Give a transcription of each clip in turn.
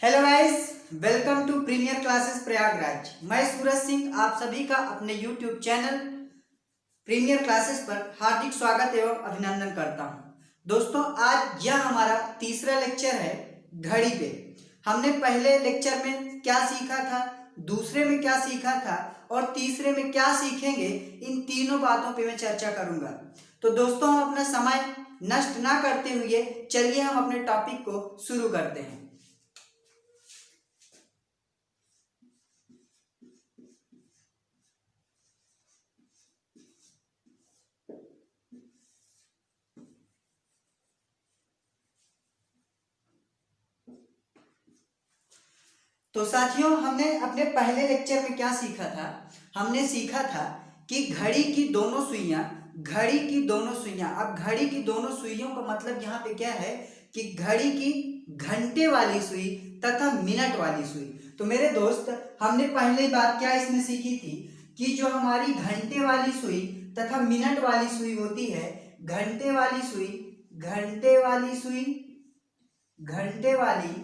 Hello guys, welcome to premier classes Prayagraj. मैं सूरज सिंह आप सभी का अपने यूट्यूब चैनल प्रीमियर क्लासेस पर हार्दिक स्वागत एवं अभिनंदन करता हूं। दोस्तों, आज यह हमारा तीसरा लेक्चर है घड़ी पे। हमने पहले लेक्चर में क्या सीखा था, दूसरे में क्या सीखा था और तीसरे में क्या सीखेंगे, इन तीनों बातों पे मैं चर्चा करूंगा। तो दोस्तों, हम अपना समय नष्ट ना करते हुए चलिए हम अपने टॉपिक को शुरू करते हैं। तो साथियों, हमने अपने पहले लेक्चर में क्या सीखा था? हमने सीखा था कि घड़ी की दोनों सुइयां, अब घड़ी की दोनों सुइयों का मतलब यहाँ पे क्या है कि घड़ी की घंटे वाली सुई तथा मिनट वाली सुई। तो मेरे दोस्त, हमने पहले बात क्या इसमें सीखी थी कि जो हमारी घंटे वाली सुई तथा मिनट वाली सुई होती है, घंटे वाली सुई तथा मिनट वाली सुई, घंटे वाली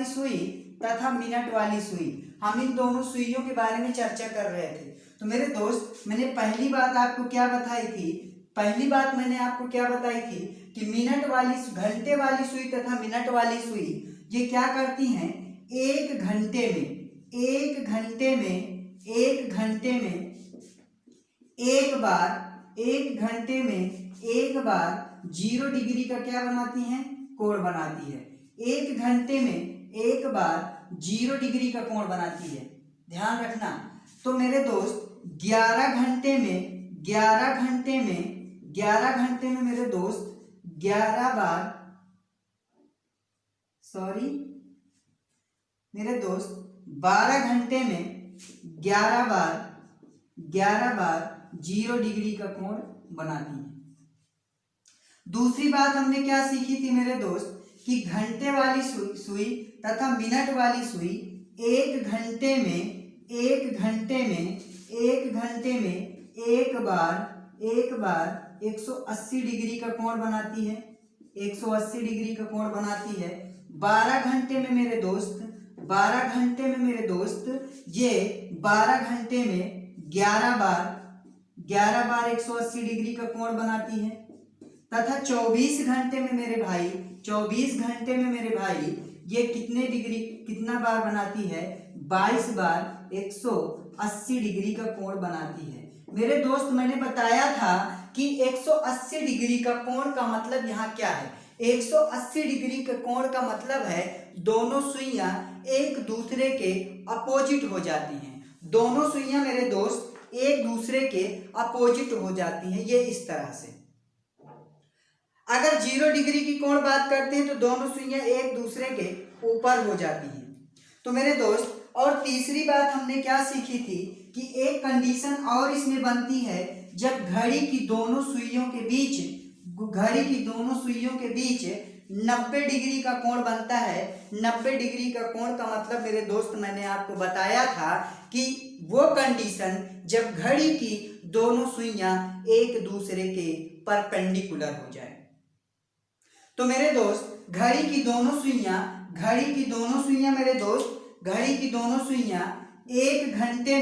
सुई तथा मिनट वाली सुई, हम इन दोनों सुइयों के बारे में चर्चा कर रहे थे। तो मेरे दोस्त, मैंने पहली बात आपको क्या बताई थी कि मिनट वाली, घंटे वाली सुई तथा मिनट वाली सुई ये क्या करती हैं? एक घंटे में एक बार 0 डिग्री का क्या बनाती हैं? कोण बनाती है। एक घंटे में एक बार 0 डिग्री का कोण बनाती है, ध्यान रखना। तो मेरे दोस्त, 11 घंटे में मेरे दोस्त 11 बार 12 घंटे में 11 बार 0 डिग्री का कोण बनाती है। दूसरी बात हमने क्या सीखी थी मेरे दोस्त कि घंटे वाली सुई तथा मिनट वाली सुई एक घंटे में एक बार 180 डिग्री का कोण बनाती है। 180 डिग्री का कोण बनाती है। 12 घंटे में मेरे दोस्त ये 12 घंटे में 11 बार 180 डिग्री का कोण बनाती है। तथा 24 घंटे में मेरे भाई ये कितना बार बनाती है? 22 बार 180 डिग्री का कोण बनाती है। मेरे दोस्त, मैंने बताया था कि 180 डिग्री का कोण का मतलब यहाँ क्या है? 180 डिग्री के कोण का मतलब है दोनों सुइयां एक दूसरे के अपोजिट हो जाती हैं। दोनों सुइयां मेरे दोस्त एक दूसरे के अपोजिट हो जाती हैं, ये इस तरह से। अगर 0 डिग्री की कोण बात करते हैं तो दोनों सुइयां एक दूसरे के ऊपर हो जाती हैं। तो मेरे दोस्त, और तीसरी बात हमने क्या सीखी थी कि एक कंडीशन और इसमें बनती है, जब घड़ी की दोनों सुइयों के बीच 90 डिग्री का कोण बनता है। 90 डिग्री का कोण का मतलब मेरे दोस्त, मैंने आपको बताया था कि वो कंडीशन जब घड़ी की दोनों सुइयां एक दूसरे के परपेंडिकुलर हो जाए। तो मेरे दोस्त, घड़ी की दोनों सुइयां एक घंटे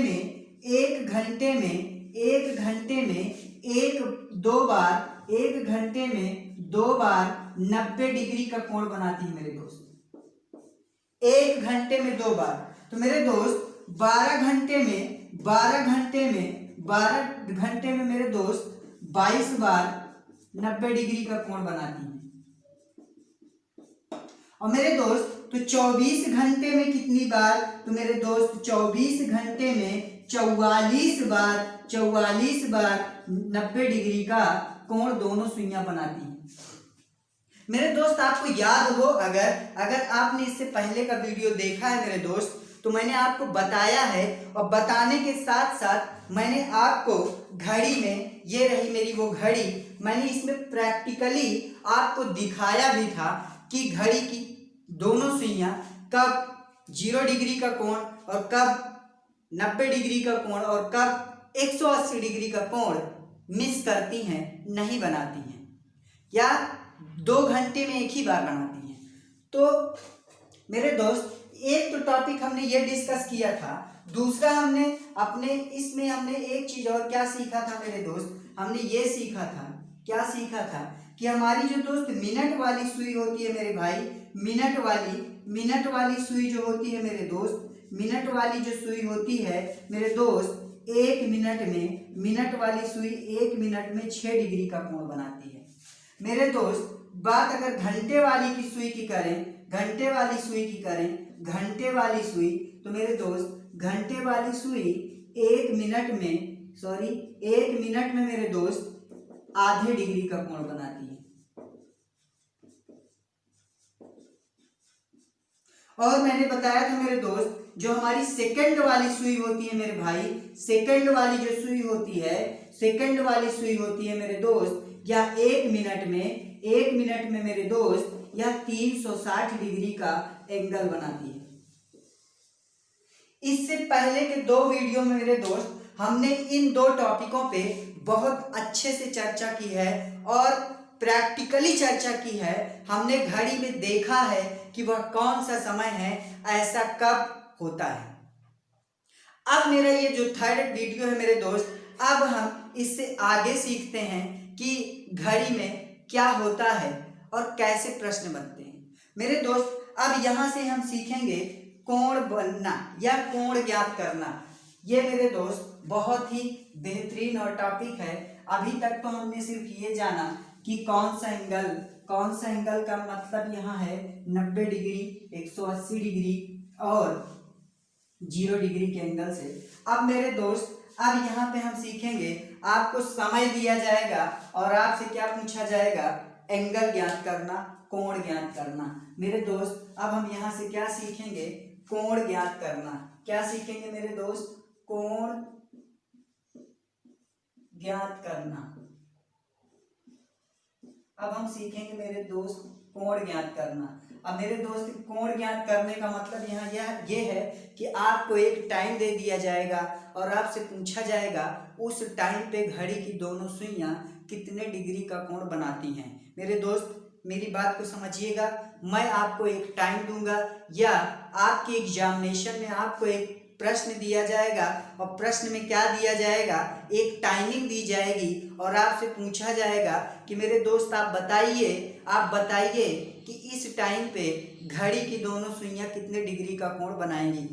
में दो बार 90 डिग्री का कोण बनाती है मेरे दोस्त। एक घंटे में 2 बार। तो मेरे दोस्त, 12 घंटे में मेरे दोस्त 22 बार 90 डिग्री का कोण बनाती है। और मेरे दोस्त, तो 24 घंटे में कितनी बार? तो मेरे दोस्त, 24 घंटे में 44 बार 90 डिग्री का कोण दोनों सुइयां बनाती हैं। मेरे दोस्त, आपको याद हो, अगर आपने इससे पहले का वीडियो देखा है मेरे दोस्त, तो मैंने आपको बताया है, और बताने के साथ साथ मैंने आपको घड़ी में, ये रही मेरी वो घड़ी, मैंने इसमें प्रैक्टिकली आपको दिखाया भी था कि घड़ी की दोनों सुइयां कब 0 डिग्री का कोण और कब 90 डिग्री का कोण और कब 180 डिग्री का कोण मिस करती हैं, नहीं बनाती हैं, या 2 घंटे में एक ही बार बनाती हैं। तो मेरे दोस्त एक तो टॉपिक हमने ये डिस्कस किया था, दूसरा हमने अपने इसमें हमने एक चीज और क्या सीखा था मेरे दोस्त, हमने ये सीखा था, क्या सीखा था कि हमारी जो दोस्त मिनट वाली सुई होती है मेरे भाई, मिनट वाली सुई जो होती है मेरे दोस्त, मिनट वाली जो सुई होती है मेरे दोस्त, एक मिनट में मिनट वाली सुई 1 मिनट में 6 डिग्री का कोण बनाती है मेरे दोस्त। बात अगर घंटे वाली की सुई की करें, घंटे वाली सुई की करें, घंटे वाली सुई, तो मेरे दोस्त घंटे वाली सुई 1 मिनट में मेरे दोस्त आधे डिग्री का कोण बनाती है। और मैंने बताया था मेरे दोस्त जो हमारी सेकंड वाली सुई होती है मेरे भाई, सेकंड वाली जो सुई होती है, सेकंड वाली सुई होती है मेरे दोस्त, या 1 मिनट में मेरे दोस्त यह 360 डिग्री का एंगल बनाती है। इससे पहले के 2 वीडियो में मेरे दोस्त हमने इन 2 टॉपिकों पे बहुत अच्छे से चर्चा की है और प्रैक्टिकली चर्चा की है। हमने घड़ी में देखा है कि वह कौन सा समय है, ऐसा कब होता है। अब मेरा ये जो 3rd वीडियो है मेरे दोस्त, अब हम इससे आगे सीखते हैं कि घड़ी में क्या होता है और कैसे प्रश्न बनते हैं मेरे दोस्त। अब यहाँ से हम सीखेंगे कोण बनना या कोण ज्ञात करना। ये मेरे दोस्त बहुत ही बेहतरीन और टॉपिक है। अभी तक तो हमने सिर्फ ये जाना कि कौन सा एंगल का मतलब यहाँ है 90 डिग्री, 180 डिग्री और 0 डिग्री के एंगल से। अब मेरे दोस्त अब यहाँ पे हम सीखेंगे, आपको समय दिया जाएगा और आपसे क्या पूछा जाएगा, एंगल ज्ञात करना, कोण ज्ञात करना। मेरे दोस्त अब हम यहाँ से क्या सीखेंगे, कोण ज्ञात करना। क्या सीखेंगे मेरे दोस्त, कोण ज्ञात करना। अब हम सीखेंगे मेरे दोस्त कोण ज्ञात करना। अब मेरे दोस्त कोण ज्ञात करने का मतलब यहाँ ये है कि आपको एक टाइम दे दिया जाएगा और आपसे पूछा जाएगा उस टाइम पे घड़ी की दोनों सुइयां कितने डिग्री का कोण बनाती हैं। मेरे दोस्त मेरी बात को समझिएगा, मैं आपको एक टाइम दूंगा या आपके एग्जामिनेशन में आपको एक प्रश्न दिया जाएगा और प्रश्न में क्या दिया जाएगा, एक टाइमिंग दी जाएगी और आपसे पूछा जाएगा कि मेरे दोस्त आप बताइए कि इस टाइम पे घड़ी की दोनों सुइयां कितने डिग्री का कोण बनाएंगी।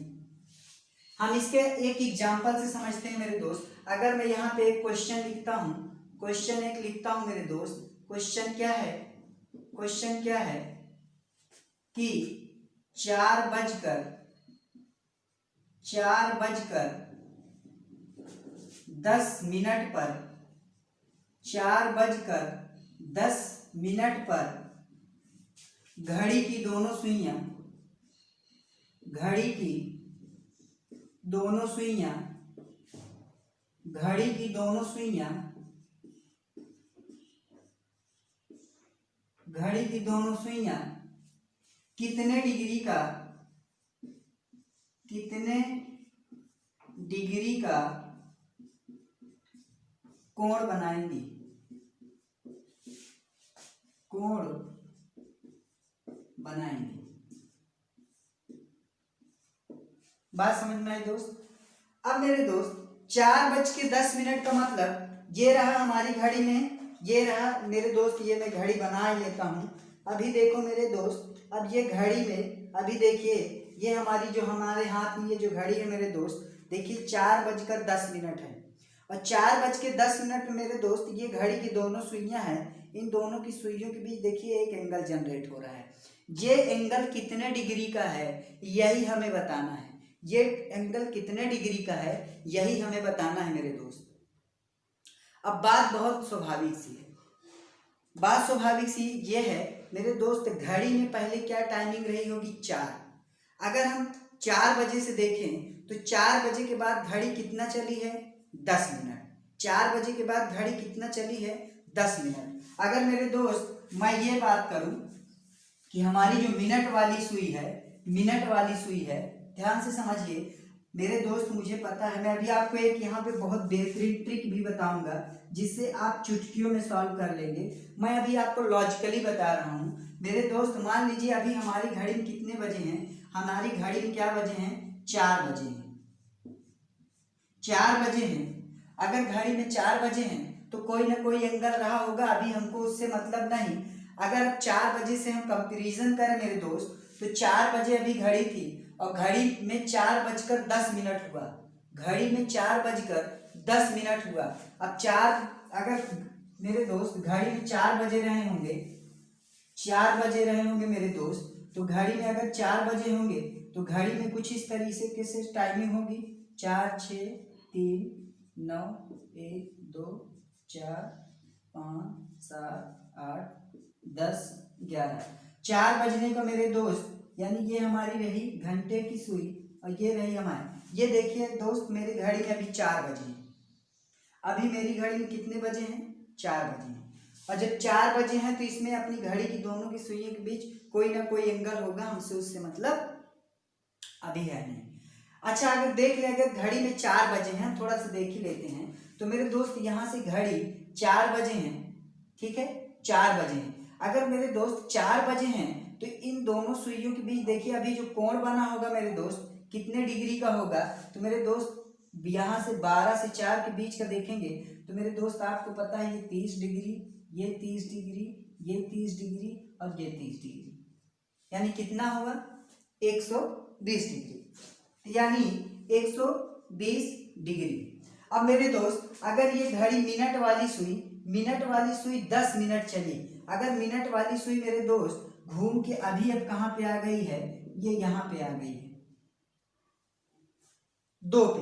हम इसके एक एग्जांपल से समझते हैं मेरे दोस्त। अगर मैं यहाँ पे एक क्वेश्चन लिखता हूँ, क्वेश्चन एक लिखता हूँ मेरे दोस्त, क्वेश्चन क्या है कि 4 बजकर 10 मिनट पर 4 बजकर 10 मिनट पर घड़ी की दोनों सुइयां घड़ी की दोनों सुइयां कितने डिग्री का कोण बनाएंगी, बात समझ में आई दोस्त। अब मेरे दोस्त 4:10 का मतलब ये रहा हमारी घड़ी में, ये रहा मेरे दोस्त, ये मैं घड़ी बना ही लेता हूँ। अभी देखो मेरे दोस्त, अब ये घड़ी में अभी देखिए ये हमारी जो हमारे हाथ में ये जो घड़ी है मेरे दोस्त, देखिए 4:10 है और 4:10 में मेरे दोस्त ये घड़ी की दोनों सुइयां हैं, इन दोनों की सुइयों के बीच देखिए एक एंगल जनरेट हो रहा है। ये एंगल कितने डिग्री का है यही हमें बताना है, ये एंगल कितने डिग्री का है यही हमें बताना है मेरे दोस्त। अब बात बहुत स्वाभाविक सी ये है मेरे दोस्त, घड़ी में पहले क्या टाइमिंग रही होगी 4। अगर हम 4 बजे से देखें तो 4 बजे के बाद घड़ी कितना चली है 10 मिनट। 4 बजे के बाद घड़ी कितना चली है 10 मिनट। अगर मेरे दोस्त मैं ये बात करूं कि हमारी जो मिनट वाली सुई है, ध्यान से समझिए, मेरे दोस्त मुझे पता है, मैं अभी आपको एक यहाँ पे बहुत बेहतरीन ट्रिक भी बताऊंगा जिससे आप चुटकियों में सॉल्व कर लेंगे। मैं अभी आपको लॉजिकली बता रहा हूँ मेरे दोस्त। मान लीजिए अभी हमारी घड़ी में कितने बजे हैं, हमारी घड़ी में क्या बजे हैं, 4 बजे हैं, 4 बजे हैं। अगर घड़ी में 4 बजे हैं तो कोई ना कोई एंगल रहा होगा, अभी हमको उससे मतलब नहीं। अगर 4 बजे से हम कंपेरिजन करें मेरे दोस्त, तो 4 बजे अभी घड़ी थी और घड़ी में 4:10 हुआ, घड़ी में 4:10 हुआ। अब 4, अगर मेरे दोस्त घड़ी में 4 बजे रहे होंगे, 4 बजे रहे होंगे मेरे दोस्त, तो घड़ी में अगर 4 बजे होंगे तो घड़ी में कुछ इस तरीके से टाइमिंग होगी, 4 6 3 9 1 2 4 5 7 8 10 11। 4 बजने का मेरे दोस्त, यानी ये हमारी रही घंटे की सुई और ये रही हमारी। ये देखिए दोस्त मेरी घड़ी में अभी 4 बजे हैं। अभी मेरी घड़ी में कितने बजे हैं, 4 बजे हैं। और जब 4 बजे हैं तो इसमें अपनी घड़ी की दोनों की सुइयों के बीच कोई ना कोई एंगल होगा, हमसे उससे मतलब अभी है नहीं। अच्छा अगर देख ले, अगर घड़ी में 4 बजे हैं, थोड़ा सा देख ही लेते हैं, तो मेरे दोस्त यहाँ से घड़ी 4 बजे हैं, ठीक है, 4 बजे हैं। अगर मेरे दोस्त 4 बजे हैं तो इन दोनों सुइयों के बीच देखिए अभी जो कोण बना होगा मेरे दोस्त कितने डिग्री का होगा, तो मेरे दोस्त यहाँ से 12 से 4 के बीच का देखेंगे तो मेरे दोस्त आपको पता है ये 30 डिग्री, ये 30 डिग्री, ये 30 डिग्री और ये 30 डिग्री, यानी कितना हुआ, 120 डिग्री, यानी 120 डिग्री। अब मेरे दोस्त अगर ये घड़ी मिनट वाली सुई 10 मिनट चली, अगर मिनट वाली सुई मेरे दोस्त घूम के अभी अब कहाँ पे आ गई है, ये यहाँ पे आ गई है 2 पे,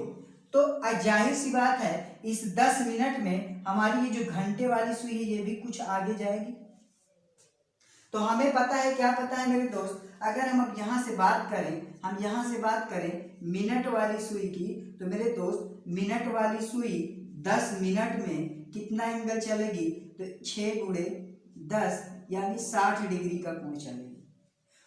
तो जाहिर सी बात है इस 10 मिनट में हमारी ये जो घंटे वाली सुई है ये भी कुछ आगे जाएगी। तो हमें पता है, क्या पता है मेरे दोस्त, अगर हम अब यहाँ से बात करें, हम यहाँ से बात करें मिनट वाली सुई की, तो मेरे दोस्त मिनट वाली सुई 10 मिनट में कितना एंगल चलेगी, तो 6 गुणे 10 यानी 60 डिग्री का कोण चलेगी।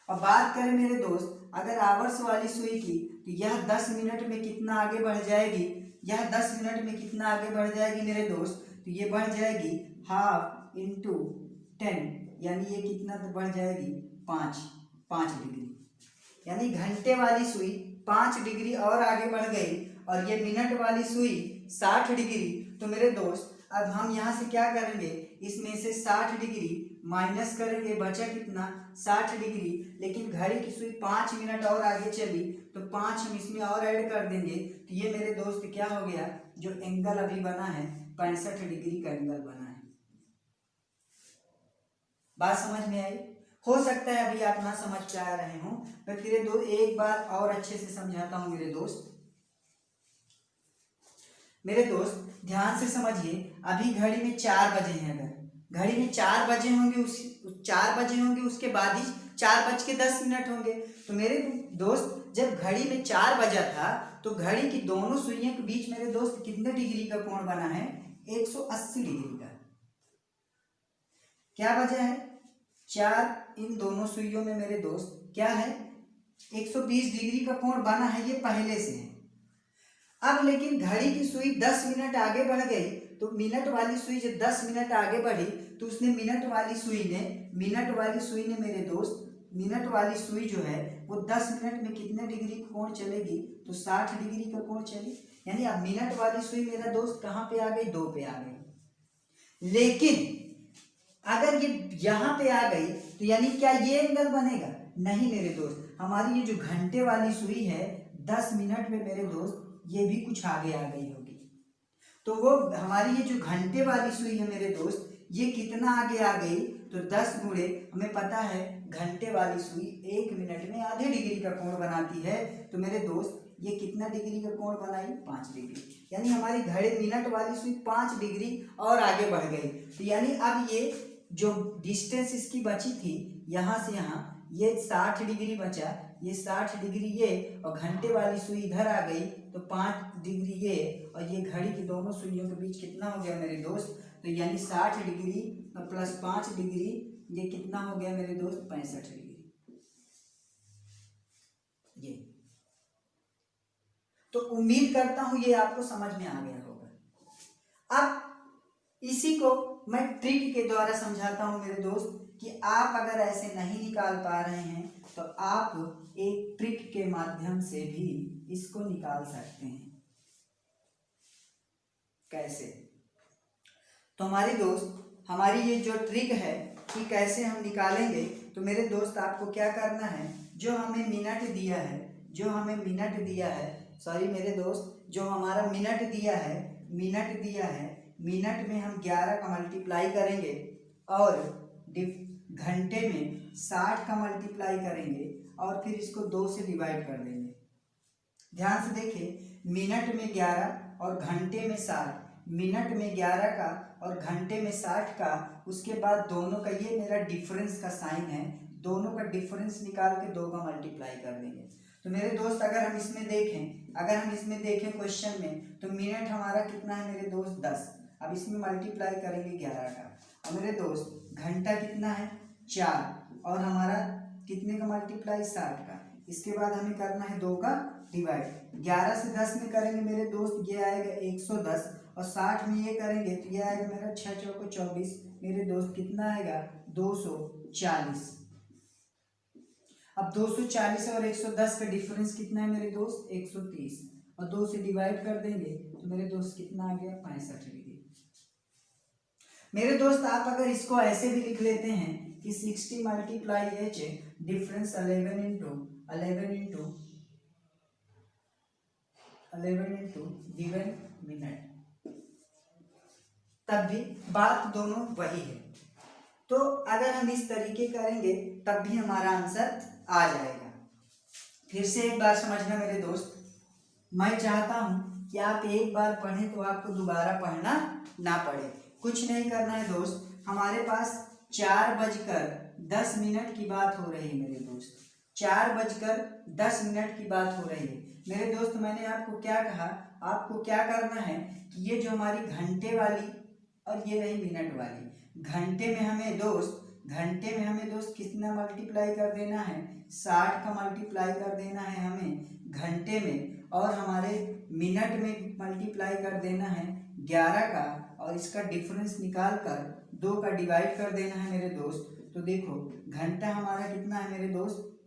और बात करें मेरे दोस्त अगर आवर्स वाली सुई की, तो यह 10 मिनट में कितना आगे बढ़ जाएगी, यह 10 मिनट में कितना आगे बढ़ जाएगी मेरे दोस्त, तो ये बढ़ जाएगी हाफ इंटू 10, यानी ये कितना तो बढ़ जाएगी 5 डिग्री, यानी घंटे वाली सुई 5 डिग्री और आगे बढ़ गई और ये मिनट वाली सुई 60 डिग्री। तो मेरे दोस्त अब हम यहाँ से क्या करेंगे, इसमें से 60 डिग्री माइनस करेंगे, बचा कितना 60 डिग्री, लेकिन घड़ी की सुई 5 मिनट और आगे चली तो 5 हम इसमें और ऐड कर देंगे, तो ये मेरे दोस्त क्या हो गया, जो एंगल अभी बना है 65 डिग्री का एंगल बना है। बात समझ में आई? हो सकता है अभी आप ना समझ पा रहे हो, मैं फिर एक बार और अच्छे से समझाता हूं मेरे दोस्त। मेरे दोस्त ध्यान से समझिए, अभी घड़ी में 4 बजे हैं, अगर घड़ी में 4 बजे होंगे, 4 बजे होंगे उसके बाद ही 4:10 होंगे। तो मेरे दोस्त जब घड़ी में 4 बजा था तो घड़ी की दोनों सुइयों के बीच मेरे दोस्त कितने डिग्री का कोण बना है, 180 डिग्री का। क्या वजह है, 4 इन दोनों सुइयों में मेरे दोस्त क्या है, 120 डिग्री का कोण बना है, ये पहले से है। अब लेकिन घड़ी की सुई 10 मिनट आगे बढ़ गई, तो मिनट वाली सुई जब 10 मिनट आगे बढ़ी तो उसने मिनट वाली सुई ने मेरे दोस्त, मिनट वाली सुई जो है वो 10 मिनट में कितने डिग्री कोण चलेगी, तो 60 डिग्री का कोण चली। यानी अब मिनट वाली सुई मेरा दोस्त कहाँ पे आ गई, 2 पे आ गई। लेकिन अगर ये यहाँ पे आ गई तो यानी क्या ये एंगल बनेगा, नहीं मेरे दोस्त, हमारी ये जो घंटे वाली सुई है 10 मिनट में मेरे दोस्त ये भी कुछ आगे आ गई होगी। तो वो हमारी ये जो घंटे वाली सुई है मेरे दोस्त, ये कितना आगे आ गई, तो 10 गुणे, हमें पता है घंटे वाली सुई 1 मिनट में आधे डिग्री का कोण बनाती है, तो मेरे दोस्त ये कितना डिग्री का कोण बनाई, 5 डिग्री। यानी हमारी घड़ी मिनट वाली सुई 5 डिग्री और आगे बढ़ गई। तो यानी अब ये जो डिस्टेंस इसकी बची थी यहाँ से यहाँ, ये 60 डिग्री बचा, ये 60 डिग्री ये, और घंटे वाली सुई इधर आ गई तो 5 डिग्री ये, और ये घड़ी की दोनों सुइयों के बीच कितना हो गया मेरे दोस्त, तो यानी 60 डिग्री प्लस 5 डिग्री, ये कितना हो गया मेरे दोस्त, 65 डिग्री। ये तो उम्मीद करता हूं ये आपको समझ में आ गया होगा। अब इसी को मैं ट्रिक के द्वारा समझाता हूं मेरे दोस्त, कि आप अगर ऐसे नहीं निकाल पा रहे हैं तो आप एक ट्रिक के माध्यम से भी इसको निकाल सकते हैं। कैसे? तो हमारे दोस्त, हमारी ये जो ट्रिक है कि कैसे हम निकालेंगे, तो मेरे दोस्त आपको क्या करना है, जो हमें मिनट दिया है, जो हमें मिनट दिया है, सॉरी मेरे दोस्त, जो हमारा मिनट दिया है, मिनट दिया है, मिनट में हम 11 का मल्टीप्लाई करेंगे और घंटे में 60 का मल्टीप्लाई करेंगे और फिर इसको 2 से डिवाइड कर देंगे। ध्यान से देखिए, मिनट में 11 और घंटे में 60, मिनट में 11 का और घंटे में 60 का, उसके बाद दोनों का, ये मेरा डिफरेंस का साइन है, दोनों का डिफरेंस निकाल के 2 का मल्टीप्लाई कर देंगे। तो मेरे दोस्त अगर हम इसमें देखें क्वेश्चन में, तो मिनट हमारा कितना है मेरे दोस्त 10, अब इसमें मल्टीप्लाई करेंगे 11 का। अब मेरे दोस्त घंटा कितना है 4 और हमारा कितने का मल्टीप्लाई 60 का, इसके बाद हमें करना है 2 का डिवाइड। 11 से 10 में करेंगे मेरे दोस्त, ये आएगा 110 और 60 में ये करेंगे तो ये आएगा मेरा 6 चौको 24, मेरे दोस्त कितना आएगा 240। अब 240 और 110 का डिफरेंस कितना है मेरे दोस्त 130 और 2 से डिवाइड कर देंगे तो मेरे दोस्त कितना आ गया 65 डिग्री। मेरे दोस्त आप अगर इसको ऐसे भी लिख लेते हैं कि 60 multiply H difference 11 into given minute, तब भी बात दोनों वही है। तो अगर हम इस तरीके करेंगे तब भी हमारा आंसर आ जाएगा। फिर से एक बार समझना मेरे दोस्त, मैं चाहता हूं कि आप एक बार पढ़ें तो आपको दोबारा पढ़ना ना पड़े। कुछ नहीं करना है दोस्त, हमारे पास 4:10 की बात हो रही है मेरे दोस्त, 4:10 की बात हो रही है मेरे दोस्त। मैंने आपको क्या कहा, आपको क्या करना है कि ये जो हमारी घंटे वाली और ये रही मिनट वाली, घंटे में हमें दोस्त कितना मल्टीप्लाई कर देना है 60 का मल्टीप्लाई कर देना है हमें घंटे में, और हमारे मिनट में मल्टीप्लाई कर देना है 11 का और इसका डिफरेंस निकाल कर 2 का डिवाइड कर देना है मेरे दोस्त। तो देखो घंटा हमारा कितना है मेरे दोस्त,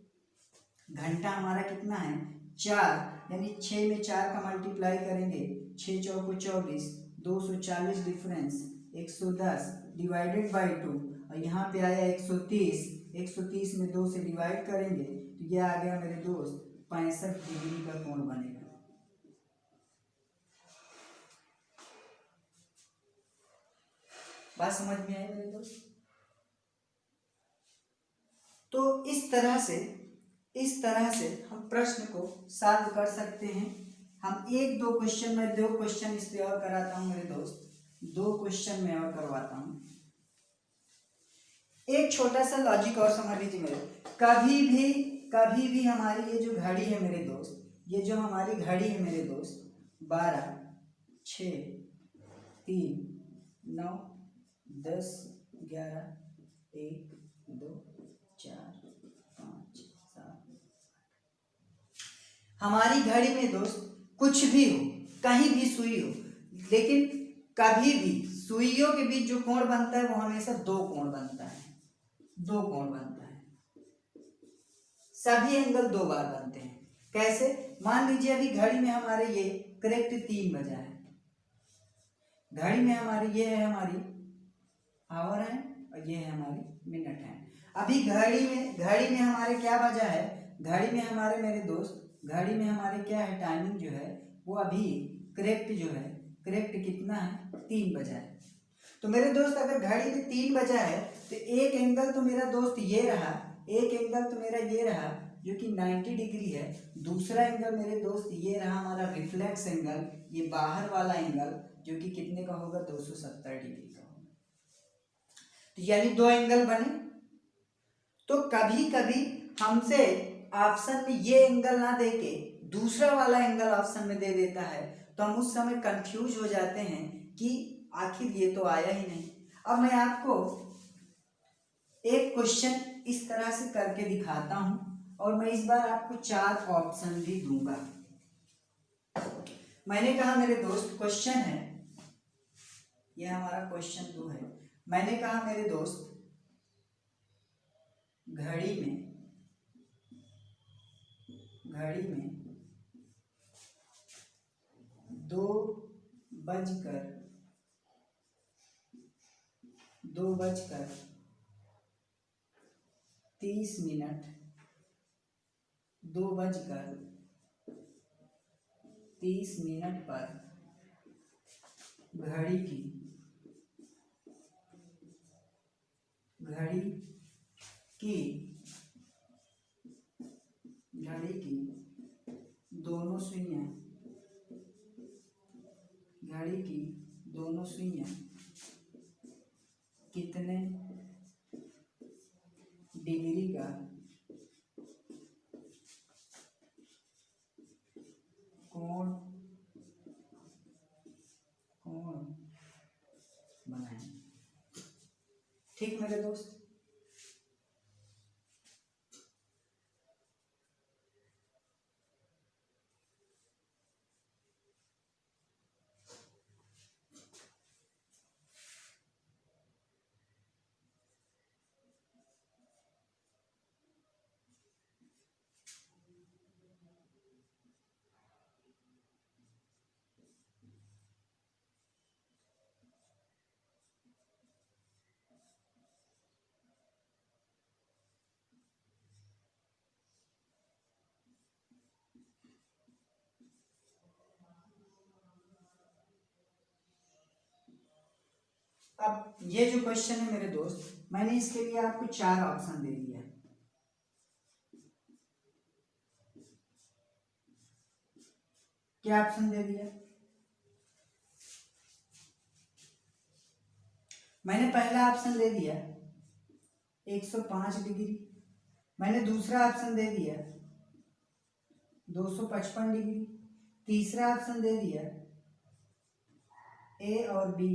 घंटा हमारा कितना है 4, यानी 6 में 4 का मल्टीप्लाई करेंगे, 6 चौको 24, 240 डिफरेंस 110 डिवाइडेड बाई 2 और यहाँ पे आया 130 में 2 से डिवाइड करेंगे तो ये आ गया मेरे दोस्त 65 डिग्री का कोण बनेगा। बात समझ में आई मेरे दोस्त? तो इस तरह से हम प्रश्न को सॉल्व कर सकते हैं। हम 1-2 क्वेश्चन में 2 क्वेश्चन इस पे और कराता हूं मेरे दोस्त, 2 क्वेश्चन में और करवाता हूं। एक छोटा सा लॉजिक और समझ लीजिए मेरे, कभी भी हमारी ये जो घड़ी है मेरे दोस्त, ये जो हमारी घड़ी है मेरे दोस्त 12, 6, 3, 9, 10, 11, 1, 2, 4, 5, 7, हमारी घड़ी में दोस्त कुछ भी हो, कहीं भी सुई हो, लेकिन कभी भी सुइयों के बीच जो कोण बनता है वो हमेशा 2 कोण बनता है, 2 कोण बनता है, सभी एंगल 2 बार बनते हैं। कैसे? मान लीजिए अभी घड़ी में हमारे ये करेक्ट 3 बजा है, घड़ी में हमारी ये है हमारी आवर है और ये है हमारी मिनट है। अभी घड़ी में हमारे क्या बजा है, घड़ी में हमारे मेरे दोस्त, घड़ी में हमारे क्या है टाइमिंग जो है वो अभी करेक्ट जो है, करेक्ट कितना है 3 बजा है। तो मेरे दोस्त अगर घड़ी में 3 बजा है तो एक एंगल तो मेरा दोस्त ये रहा, एक एंगल तो मेरा ये रहा जो कि 90 डिग्री है, दूसरा एंगल मेरे दोस्त ये रहा हमारा रिफ्लेक्स एंगल, ये बाहर वाला एंगल जो कि कितने का होगा 270 डिग्री का होगा। तो यानी 2 एंगल बने। तो कभी कभी हमसे ऑप्शन में ये एंगल ना देके दूसरा वाला एंगल ऑप्शन में दे देता है, तो हम उस समय कंफ्यूज हो जाते हैं कि आखिर ये तो आया ही नहीं। अब मैं आपको एक क्वेश्चन इस तरह से करके दिखाता हूं और मैं इस बार आपको 4 ऑप्शन भी दूंगा। मैंने कहा मेरे दोस्त क्वेश्चन है, यह हमारा क्वेश्चन 2 है। मैंने कहा मेरे दोस्त घड़ी में 2:30 पर घड़ी की 2 सुइयां कितने डिग्री का कोण बनाएं। ठीक मेरे दोस्त, अब ये जो क्वेश्चन है मेरे दोस्त, मैंने इसके लिए आपको 4 ऑप्शन दे दिया। क्या ऑप्शन दे दिया? मैंने पहला ऑप्शन दे दिया 105 डिग्री, मैंने दूसरा ऑप्शन दे दिया 255 डिग्री, तीसरा ऑप्शन दे दिया ए और बी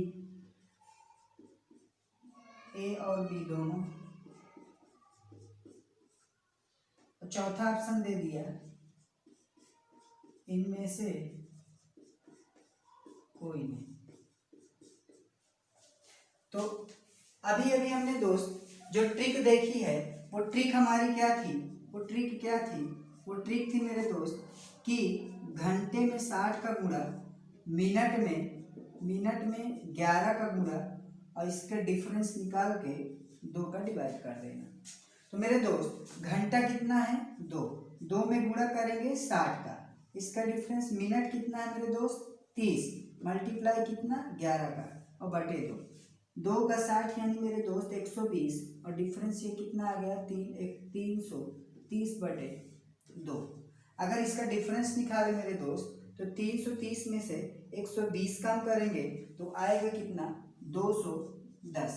दोनों, और चौथा ऑप्शन दे दिया इनमें से कोई नहीं। तो अभी हमने दोस्त जो ट्रिक देखी है, वो ट्रिक हमारी क्या थी? वो ट्रिक थी मेरे दोस्त कि घंटे में 60 का गुणा, मिनट में 11 का गुणा, और इसका डिफरेंस निकाल के 2 का डिवाइड कर देना। तो मेरे दोस्त घंटा कितना है? 2 में गुणा करेंगे 60 का, इसका डिफरेंस मिनट कितना है मेरे दोस्त? 30, मल्टीप्लाई कितना? 11 का, और बटे 2 का 60 यानी मेरे दोस्त 120, और डिफरेंस ये कितना आ गया? 330 बटे 2। अगर इसका डिफरेंस निकाले मेरे दोस्त तो 330 में से 120 कम करेंगे तो आएगा कितना? 210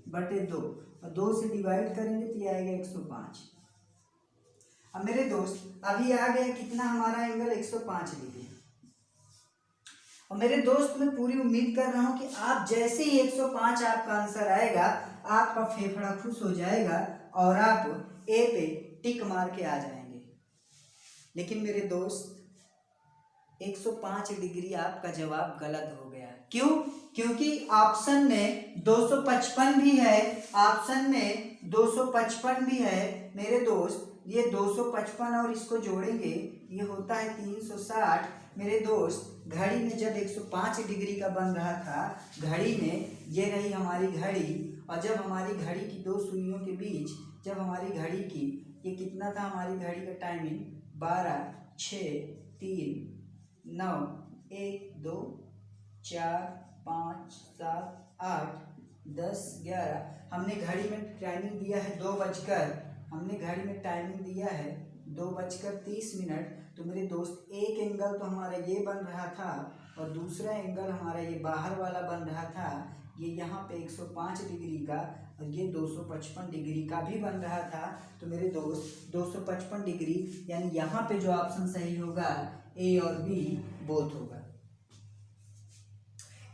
बटे 2, और 2 से डिवाइड करेंगे तो ये आएगा 105। अब मेरे दोस्त अभी आ गया कितना हमारा एंगल? 105 डिग्री। और मेरे दोस्त मैं पूरी उम्मीद कर रहा हूं कि आप जैसे ही 105 आपका आंसर आएगा, आपका फेफड़ा खुश हो जाएगा और आप ए पे टिक मार के आ जाएंगे। लेकिन मेरे दोस्त 105 डिग्री आपका जवाब गलत हो गया। क्यों? क्योंकि ऑप्शन में 255 भी है, ऑप्शन में 255 भी है मेरे दोस्त। ये 255 और इसको जोड़ेंगे ये होता है 360। मेरे दोस्त घड़ी में जब 105 डिग्री का बन रहा था, घड़ी में ये रही हमारी घड़ी, और जब हमारी घड़ी की 2 सुइयों के बीच जब हमारी घड़ी की ये कितना था? हमारी घड़ी का टाइमिंग 12, 6, 3, 9, 1, 2, 4, 5, 7, 8, 10, 11। हमने घड़ी में टाइमिंग दिया है 2 बजकर, हमने घड़ी में टाइमिंग दिया है 2:30। तो मेरे दोस्त एक एंगल तो हमारा ये बन रहा था, और दूसरा एंगल हमारा ये बाहर वाला बन रहा था, ये यहाँ पे 105 डिग्री का, और ये 255 डिग्री का भी बन रहा था। तो मेरे दोस्त 255 डिग्री यानी यहाँ पे जो ऑप्शन सही होगा ए और बी बोथ होगा।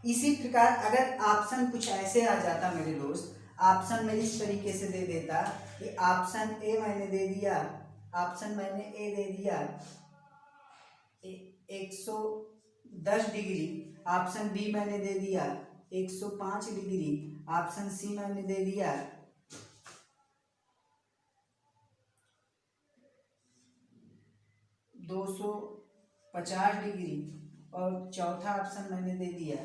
इसी प्रकार अगर ऑप्शन कुछ ऐसे आ जाता मेरे दोस्त, ऑप्शन में इस तरीके से दे देता कि ऑप्शन ए मैंने दे दिया ऑप्शन मैंने ए दे दिया 110 डिग्री, ऑप्शन बी मैंने दे दिया 105 डिग्री, ऑप्शन सी मैंने दे दिया 250 डिग्री, और चौथा ऑप्शन मैंने दे दिया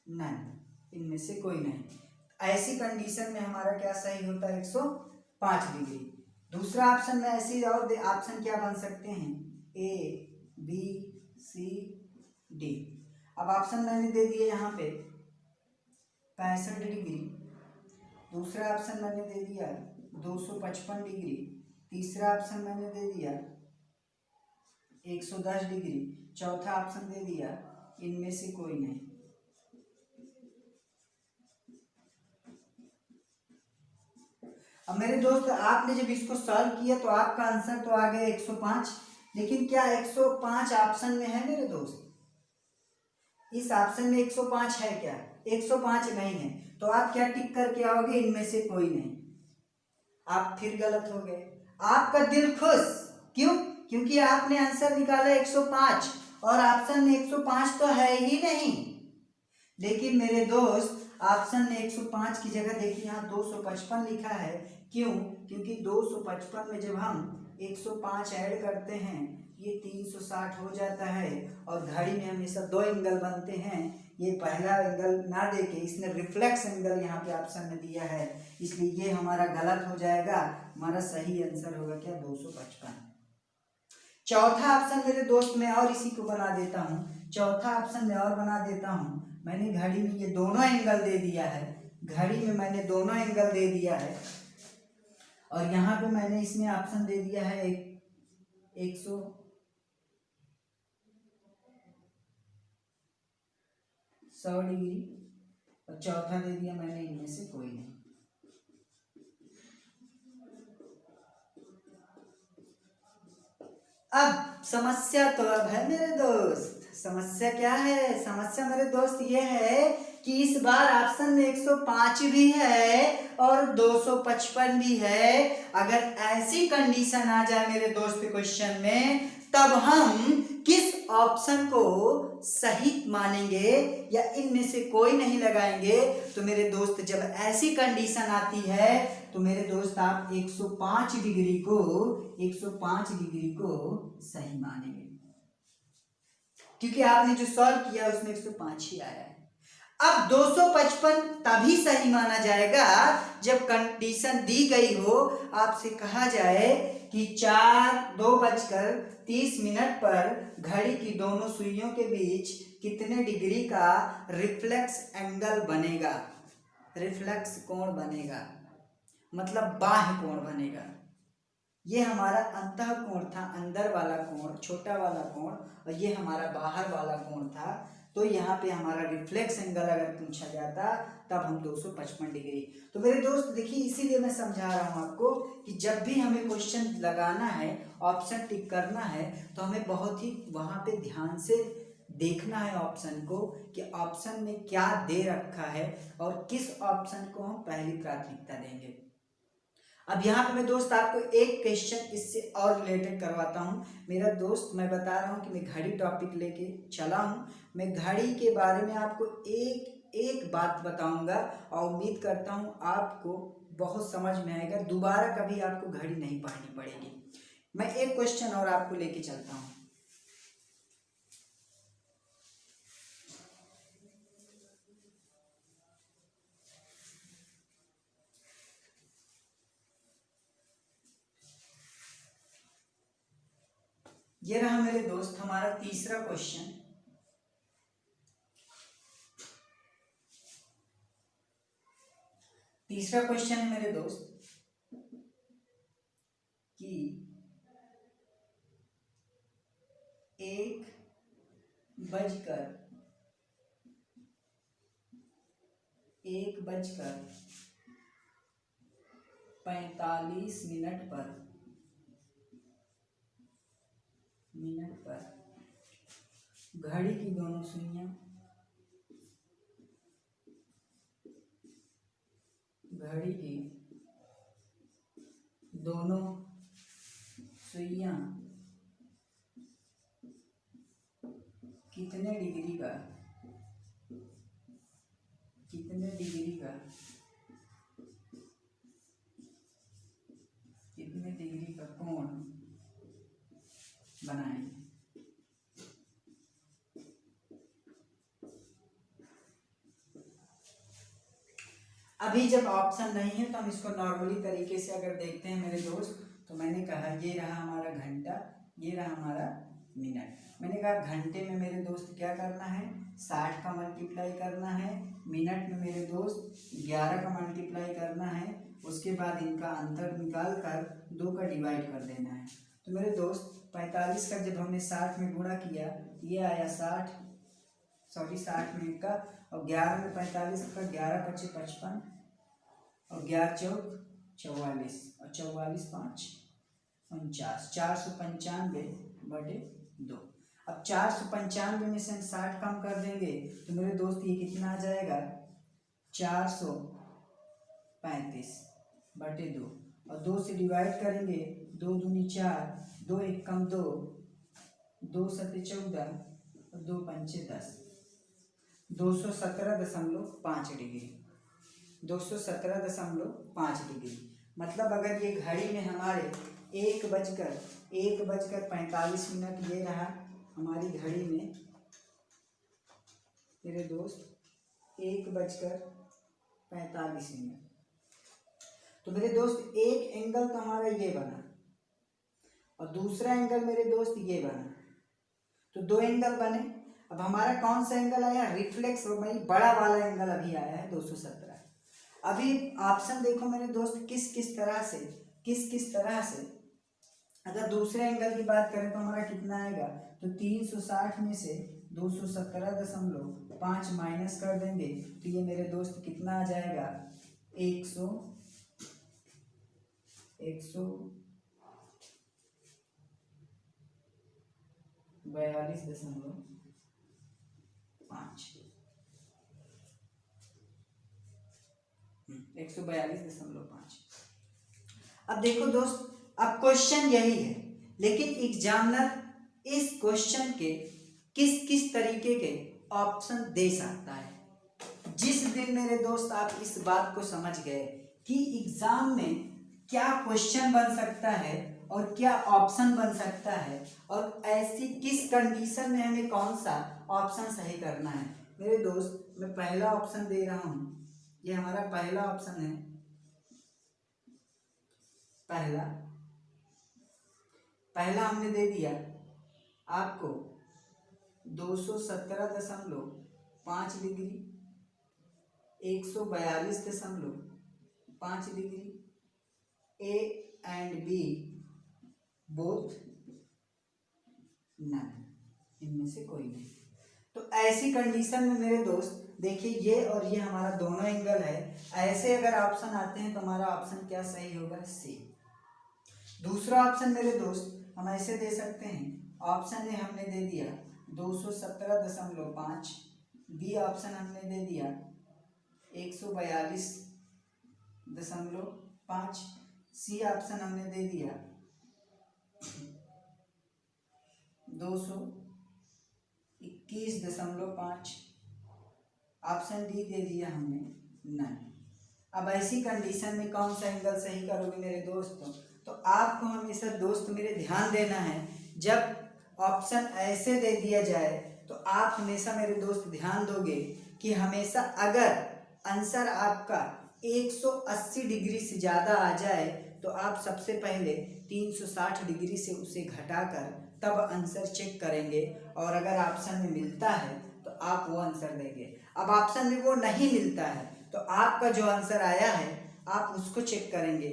नहीं, इनमें से कोई नहीं। ऐसी कंडीशन में हमारा क्या सही होता है? 105 डिग्री। दूसरा ऑप्शन में ऐसी और ऑप्शन क्या बन सकते हैं? ए, बी, सी, डी। अब ऑप्शन मैंने दे दिए यहाँ पे 65 डिग्री, दूसरा ऑप्शन मैंने दे दिया 255 डिग्री, तीसरा ऑप्शन मैंने दे दिया 110 डिग्री, चौथा ऑप्शन दे दिया इनमें से कोई नहीं। अब मेरे दोस्त आपने जब इसको सॉल्व किया तो आपका आंसर तो आ गया 105, लेकिन क्या 105 ऑप्शन में है मेरे दोस्त? इस ऑप्शन में 105 है क्या? 105 नहीं है, तो आप क्या टिक करके आओगे? इनमें से कोई नहीं। आप फिर गलत हो गए। आपका दिल खुश क्यों? क्योंकि आपने आंसर निकाला 105 और ऑप्शन में 105 तो है ही नहीं। लेकिन मेरे दोस्त ऑप्शन में 105 की जगह देखिए यहाँ 255 लिखा है। क्यों? क्योंकि 255 में जब हम 105 ऐड करते हैं ये 360 हो जाता है, और घड़ी में हमेशा दो एंगल बनते हैं। ये पहला एंगल ना देके इसने रिफ्लेक्स एंगल यहाँ पे ऑप्शन में दिया है, इसलिए ये हमारा गलत हो जाएगा। हमारा सही आंसर होगा क्या? 255। चौथा ऑप्शन मेरे दोस्त मैं और इसी को बना देता हूँ, चौथा ऑप्शन में और बना देता हूँ। मैंने घड़ी में ये दोनों एंगल दे दिया है, घड़ी में मैंने दोनों एंगल दे दिया है, और यहाँ पे मैंने इसमें ऑप्शन दे दिया है 110 डिग्री, और चौथा दे दिया मैंने इनमें से कोई नहीं। अब समस्या तो अब है मेरे दोस्त। समस्या क्या है? समस्या मेरे दोस्त ये है कि इस बार ऑप्शन में 105 भी है और 255 भी है। अगर ऐसी कंडीशन आ जाए मेरे दोस्त क्वेश्चन में, तब हम किस ऑप्शन को सही मानेंगे या इनमें से कोई नहीं लगाएंगे? तो मेरे दोस्त जब ऐसी कंडीशन आती है तो मेरे दोस्त आप 105 डिग्री को सही मानेंगे, क्योंकि आपने जो सॉल्व किया उसमें 105 ही आया है। अब 255 तभी सही माना जाएगा जब कंडीशन दी गई हो, आपसे कहा जाए कि 2:30 पर घड़ी की दोनों सुइयों के बीच कितने डिग्री का रिफ्लेक्स एंगल बनेगा, रिफ्लेक्स कोण बनेगा, मतलब बाह्य कोण बनेगा। ये हमारा अंतः कोण था, अंदर वाला कोण, छोटा वाला कोण, और ये हमारा बाहर वाला कोण था। तो यहाँ पे हमारा रिफ्लेक्स एंगल अगर पूछा जाता तब हम 255 डिग्री। तो मेरे दोस्त देखिए, इसीलिए मैं समझा रहा हूँ आपको कि जब भी हमें क्वेश्चन लगाना है, ऑप्शन टिक करना है, तो हमें बहुत ही वहाँ पे ध्यान से देखना है ऑप्शन को कि ऑप्शन में क्या दे रखा है और किस ऑप्शन को हम पहली प्राथमिकता देंगे। अब यहाँ पे मैं दोस्त आपको एक क्वेश्चन इससे और रिलेटेड करवाता हूँ। मेरा दोस्त मैं बता रहा हूँ कि मैं घड़ी टॉपिक लेके चला हूँ। मैं घड़ी के बारे में आपको एक एक बात बताऊंगा और उम्मीद करता हूँ आपको बहुत समझ में आएगा, दोबारा कभी आपको घड़ी नहीं पढ़नी पड़ेगी। मैं एक क्वेश्चन और आपको लेके चलता हूँ। ये रहा मेरे दोस्त हमारा तीसरा क्वेश्चन। तीसरा क्वेश्चन है मेरे दोस्त कि 1:45 पर घड़ी की दोनों सुइयां सुइयां कितने डिग्री का कितने डिग्री का कोण बनाएंगे। अभी जब ऑप्शन नहीं है तो हम इसको नॉर्मली तरीके से अगर देखते हैं मेरे दोस्त, तो मैंने कहा ये रहा हमारा घंटा, ये रहा हमारा मिनट। मैंने कहा घंटे में मेरे दोस्त क्या करना है, 60 का मल्टीप्लाई करना है, मिनट में मेरे दोस्त 11 का मल्टीप्लाई करना है, उसके बाद इनका अंतर निकाल कर 2 का डिवाइड कर देना है। तो मेरे दोस्त 45 का जब हमने 60 में गुणा किया, ये आया 60 मिनट का, और 11 में 45 का 11 × 5 = 55 और 11 × 4 = 44 और 44 × 5 = 49, 495/2। अब 495 में से हम 60 कम कर देंगे तो मेरे दोस्त ये कितना आ जाएगा, 435/2, और 2 से डिवाइड करेंगे, 2 दूनी 4, 2 1 कम 2, 2 7 14 और 2 पंचे 10, 217.5 डिग्री, 217.5 डिग्री। मतलब अगर ये घड़ी में हमारे 1:45 ये रहा हमारी घड़ी में मेरे दोस्त 1:45। तो मेरे दोस्त एक एंगल तो हमारा ये बना और दूसरा एंगल मेरे दोस्त ये बना, तो 2 एंगल बने। अब हमारा कौन सा एंगल आया, रिफ्लेक्स भाई बड़ा वाला एंगल अभी आया है 217। अभी ऑप्शन देखो मेरे दोस्त किस तरह से अगर दूसरे एंगल की बात करें तो हमारा कितना आएगा, तो 360 में से 217.5 माइनस कर देंगे तो ये मेरे दोस्त कितना आ जाएगा, 142.5। अब देखो दोस्त, अब क्वेश्चन यही है, लेकिन एग्जामिनर इस क्वेश्चन के किस तरीके के ऑप्शन दे सकता है। जिस दिन मेरे दोस्त आप इस बात को समझ गए कि एग्जाम में क्या क्वेश्चन बन सकता है और क्या ऑप्शन बन सकता है और ऐसी किस कंडीशन में हमें कौन सा ऑप्शन सही करना है, मेरे दोस्त मैं पहला ऑप्शन दे रहा हूं। ये हमारा पहला ऑप्शन है, पहला हमने दे दिया आपको 217.5 degree, 142.5 degree, A and B both none, इनमें से कोई नहीं। तो ऐसी कंडीशन में मेरे दोस्त देखिए ये और ये हमारा दोनों एंगल है, ऐसे अगर ऑप्शन आते हैं तो हमारा ऑप्शन क्या सही होगा, सी। दूसरा ऑप्शन मेरे दोस्त हम ऐसे दे सकते हैं, ऑप्शन ए हमने दे दिया 217.5, बी ऑप्शन हमने दे दिया 142.5, सी ऑप्शन हमने दे दिया 221.5, ऑप्शन डी दे दिया हमने नन। अब ऐसी कंडीशन में कौन सा एंगल सही करोगे मेरे दोस्तों, तो आपको हमेशा दोस्त मेरे ध्यान देना है, जब ऑप्शन ऐसे दे दिया जाए तो आप हमेशा मेरे दोस्त ध्यान दोगे कि हमेशा अगर आंसर आपका 180 डिग्री से ज़्यादा आ जाए तो आप सबसे पहले 360 डिग्री से उसे घटाकर तब आंसर चेक करेंगे, और अगर ऑप्शन में मिलता है तो आप वो आंसर देंगे। अब ऑप्शन में वो नहीं मिलता है तो आपका जो आंसर आया है आप उसको चेक करेंगे।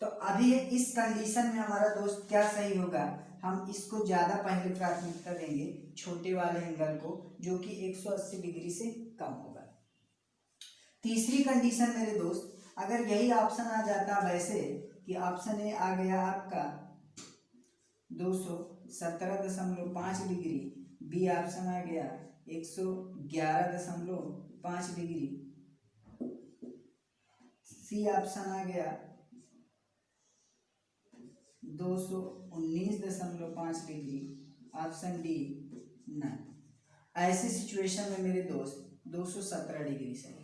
तो अभी इस कंडीशन में हमारा दोस्त क्या सही होगा, हम इसको ज़्यादा पहले प्राथमिकता देंगे, छोटे वाले एंगल को, जो कि 180 डिग्री से कम होगा। तीसरी कंडीशन मेरे दोस्त, अगर यही ऑप्शन आ जाता वैसे कि ऑप्शन ए आ गया आपका 217.5 डिग्री, बी ऑप्शन आ गया 111.5 डिग्री, सी ऑप्शन आ गया 219.5 डिग्री, ऑप्शन डी नन। ऐसी सिचुएशन में मेरे दोस्त 217 डिग्री सही है।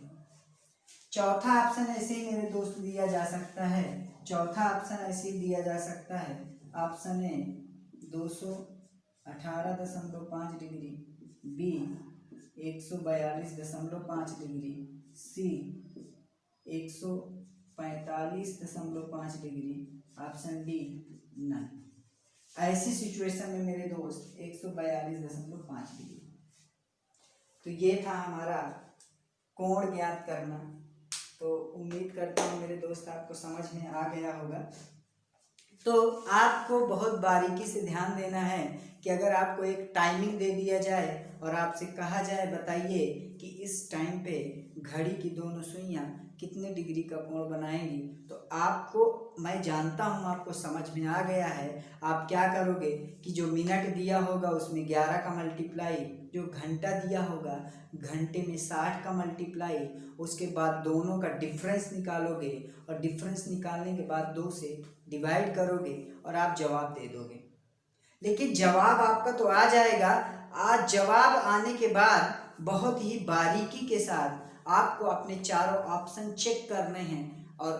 चौथा ऑप्शन ऐसे ही मेरे दोस्त दिया जा सकता है, चौथा ऑप्शन ऐसे ही दिया जा सकता है, option A 218.5 degree, B 142.5 degree, C 145.5 degree, option D none. ऐसी सिचुएशन में मेरे दोस्त 142.5 डिग्री। तो ये था हमारा कोण ज्ञात करना। तो उम्मीद करता हूँ मेरे दोस्त आपको समझ में आ गया होगा। तो आपको बहुत बारीकी से ध्यान देना है कि अगर आपको एक टाइमिंग दे दिया जाए और आपसे कहा जाए बताइए कि इस टाइम पे घड़ी की दोनों सुइयां कितने डिग्री का कोण बनाएंगी, तो आपको, मैं जानता हूँ आपको समझ में आ गया है, आप क्या करोगे कि जो मिनट दिया होगा उसमें 11 का मल्टीप्लाई, जो घंटा दिया होगा घंटे में 60 का मल्टीप्लाई, उसके बाद दोनों का डिफरेंस निकालोगे और डिफरेंस निकालने के बाद 2 से डिवाइड करोगे और आप जवाब दे दोगे। लेकिन जवाब आपका तो आ जाएगा, आज जवाब आने के बाद बहुत ही बारीकी के साथ आपको अपने चारों ऑप्शन चेक करने हैं और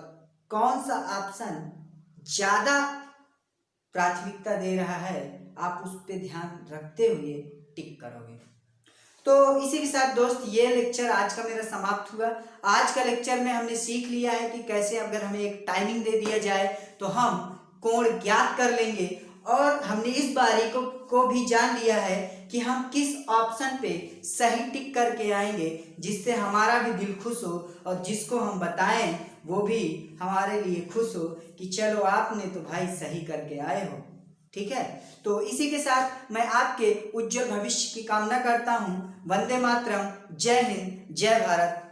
कौन सा ऑप्शन ज़्यादा प्राथमिकता दे रहा है आप उस पर ध्यान रखते हुए टिक करोगे। तो इसी के साथ दोस्त ये लेक्चर आज का मेरा समाप्त हुआ। आज का लेक्चर में हमने सीख लिया है कि कैसे अगर हमें एक टाइमिंग दे दिया जाए तो हम कोण ज्ञात कर लेंगे, और हमने इस बारीकी को भी जान लिया है कि हम किस ऑप्शन पे सही टिक करके आएंगे जिससे हमारा भी दिल खुश हो और जिसको हम बताएं वो भी हमारे लिए खुश हो कि चलो आपने तो भाई सही करके आए हो। ठीक है, तो इसी के साथ मैं आपके उज्जवल भविष्य की कामना करता हूँ। वंदे मातरम, जय हिंद, जय भारत।